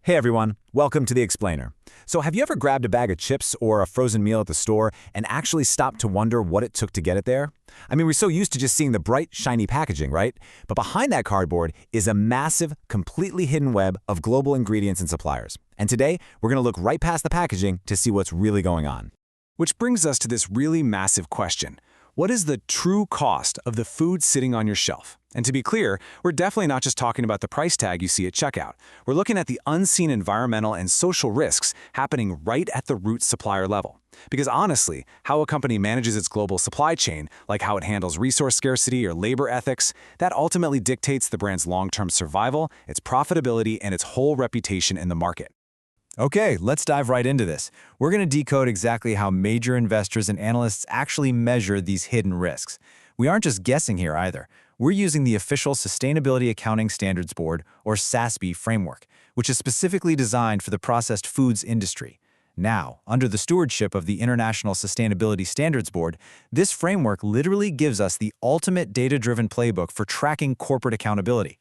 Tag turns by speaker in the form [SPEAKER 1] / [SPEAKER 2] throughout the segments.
[SPEAKER 1] Hey everyone, welcome to The Explainer. So have you ever grabbed a bag of chips or a frozen meal at the store and actually stopped to wonder what it took to get it there? I mean, we're so used to just seeing the bright, shiny packaging, right? But behind that cardboard is a massive, completely hidden web of global ingredients and suppliers. And today, we're going to look right past the packaging to see what's really going on.
[SPEAKER 2] Which brings us to this really massive question. What is the true cost of the food sitting on your shelf? And to be clear, we're definitely not just talking about the price tag you see at checkout. We're looking at the unseen environmental and social risks happening right at the root supplier level. Because honestly, how a company manages its global supply chain, like how it handles resource scarcity or labor ethics, that ultimately dictates the brand's long-term survival, its profitability, and its whole reputation in the market.
[SPEAKER 3] Okay, let's dive right into this. We're going to decode exactly how major investors and analysts actually measure these hidden risks. We aren't just guessing here either. We're using the official Sustainability Accounting Standards Board, or SASB framework, which is specifically designed for the processed foods industry. Now, under the stewardship of the International Sustainability Standards Board, this framework literally gives us the ultimate data-driven playbook for tracking corporate accountability.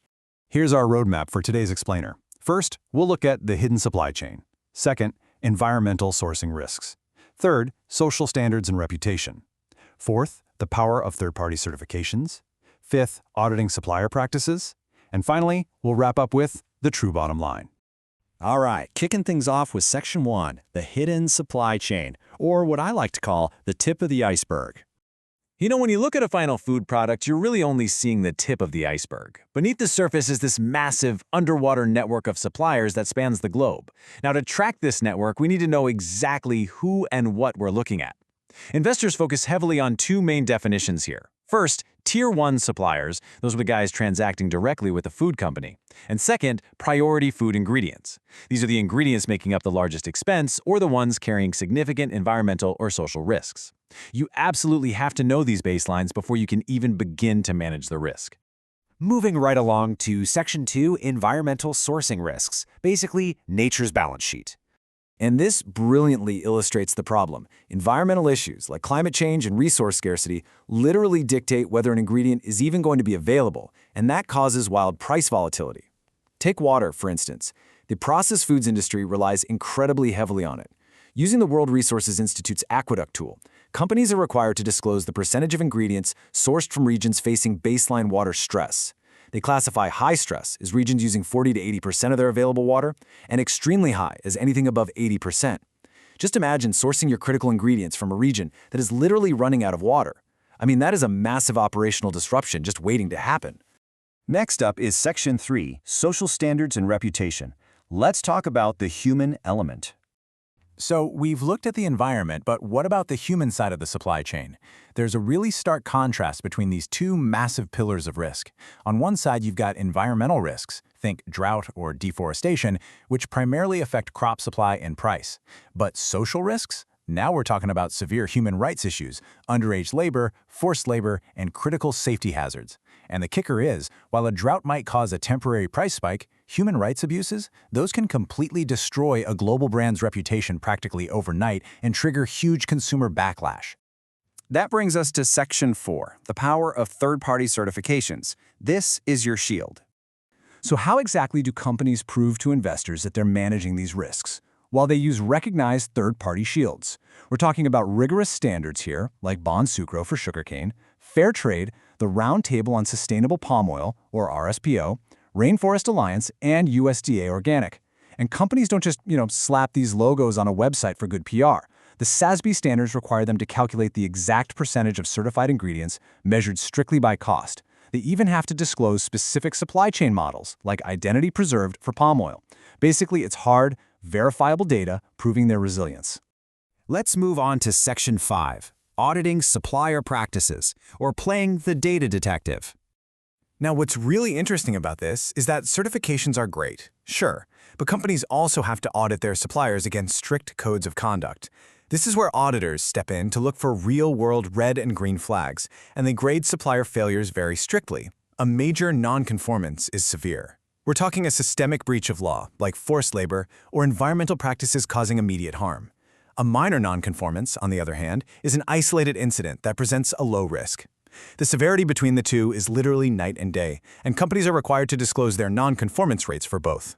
[SPEAKER 4] Here's our roadmap for today's explainer. First, we'll look at the hidden supply chain. Second, environmental sourcing risks. Third, social standards and reputation. Fourth, the power of third-party certifications. Fifth, auditing supplier practices. And finally, we'll wrap up with the true bottom line.
[SPEAKER 3] All right, kicking things off with Section 1, the hidden supply chain, or what I like to call the tip of the iceberg.
[SPEAKER 1] You know, when you look at a final food product, you're really only seeing the tip of the iceberg. Beneath the surface is this massive underwater network of suppliers that spans the globe. Now, to track this network, we need to know exactly who and what we're looking at. Investors focus heavily on two main definitions here. First, Tier 1 suppliers, those are the guys transacting directly with the food company. And second, priority food ingredients. These are the ingredients making up the largest expense or the ones carrying significant environmental or social risks. You absolutely have to know these baselines before you can even begin to manage the risk.
[SPEAKER 5] Moving right along to Section 2, environmental sourcing risks, basically nature's balance sheet. And this brilliantly illustrates the problem. Environmental issues like climate change and resource scarcity literally dictate whether an ingredient is even going to be available, and that causes wild price volatility. Take water, for instance. The processed foods industry relies incredibly heavily on it. Using the World Resources Institute's Aqueduct tool, companies are required to disclose the percentage of ingredients sourced from regions facing baseline water stress. They classify high stress as regions using 40 to 80% of their available water, and extremely high as anything above 80%. Just imagine sourcing your critical ingredients from a region that is literally running out of water. I mean, that is a massive operational disruption just waiting to happen.
[SPEAKER 4] Next up is Section 3, social standards and reputation. Let's talk about the human element.
[SPEAKER 1] So we've looked at the environment, but what about the human side of the supply chain? There's a really stark contrast between these two massive pillars of risk. On one side, you've got environmental risks, think drought or deforestation, which primarily affect crop supply and price. But social risks? Now we're talking about severe human rights issues, underage labor, forced labor, and critical safety hazards. And the kicker is, while a drought might cause a temporary price spike, human rights abuses, those can completely destroy a global brand's reputation practically overnight and trigger huge consumer backlash.
[SPEAKER 2] That brings us to Section 4, the power of third-party certifications. This is your shield. So how exactly do companies prove to investors that they're managing these risks? While they use recognized third-party shields. We're talking about rigorous standards here, like Bon Sucro for sugarcane, Fair Trade, the Round Table on Sustainable Palm Oil, or RSPO, Rainforest Alliance, and USDA Organic. And companies don't just, slap these logos on a website for good PR. The SASB standards require them to calculate the exact percentage of certified ingredients measured strictly by cost. They even have to disclose specific supply chain models, like identity preserved for palm oil. Basically, it's hard, verifiable data proving their resilience.
[SPEAKER 5] Let's move on to Section 5, auditing supplier practices, or playing the data detective.
[SPEAKER 2] Now, what's really interesting about this is that certifications are great, sure, but companies also have to audit their suppliers against strict codes of conduct. This is where auditors step in to look for real-world red and green flags, and they grade supplier failures very strictly. A major non-conformance is severe. We're talking a systemic breach of law, like forced labor or environmental practices causing immediate harm. A minor non-conformance, on the other hand, is an isolated incident that presents a low risk. The severity between the two is literally night and day, and companies are required to disclose their non-conformance rates for both.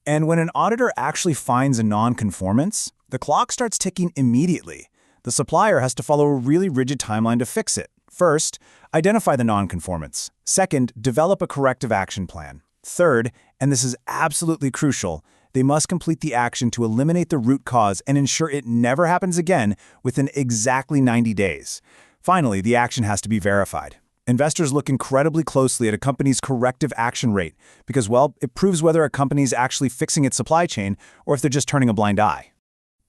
[SPEAKER 2] And when an auditor actually finds a non-conformance, the clock starts ticking immediately. The supplier has to follow a really rigid timeline to fix it. First, identify the non-conformance. Second, develop a corrective action plan. Third, and this is absolutely crucial, they must complete the action to eliminate the root cause and ensure it never happens again within exactly 90 days. Finally, the action has to be verified. Investors look incredibly closely at a company's corrective action rate because, well, it proves whether a company is actually fixing its supply chain or if they're just turning a blind eye.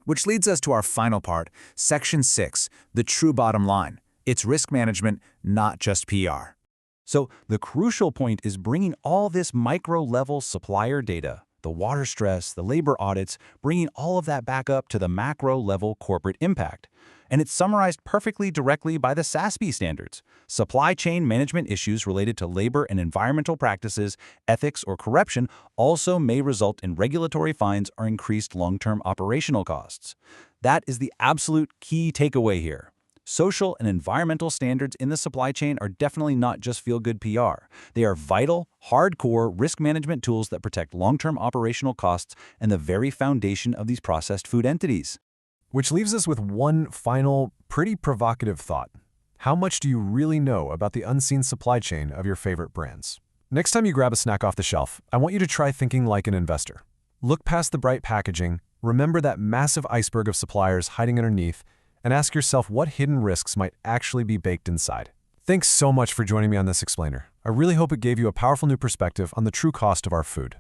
[SPEAKER 2] Which leads us to our final part, Section 6, the true bottom line. It's risk management, not just PR.
[SPEAKER 4] So the crucial point is bringing all this micro-level supplier data, the water stress, the labor audits, bringing all of that back up to the macro-level corporate impact. And it's summarized perfectly directly by the SASB standards. Supply chain management issues related to labor and environmental practices, ethics, or corruption also may result in regulatory fines or increased long-term operational costs. That is the absolute key takeaway here. Social and environmental standards in the supply chain are definitely not just feel-good PR. They are vital, hardcore risk management tools that protect long-term operational costs and the very foundation of these processed food entities.
[SPEAKER 6] Which leaves us with one final, pretty provocative thought. How much do you really know about the unseen supply chain of your favorite brands? Next time you grab a snack off the shelf, I want you to try thinking like an investor. Look past the bright packaging, remember that massive iceberg of suppliers hiding underneath, and ask yourself what hidden risks might actually be baked inside. Thanks so much for joining me on this explainer. I really hope it gave you a powerful new perspective on the true cost of our food.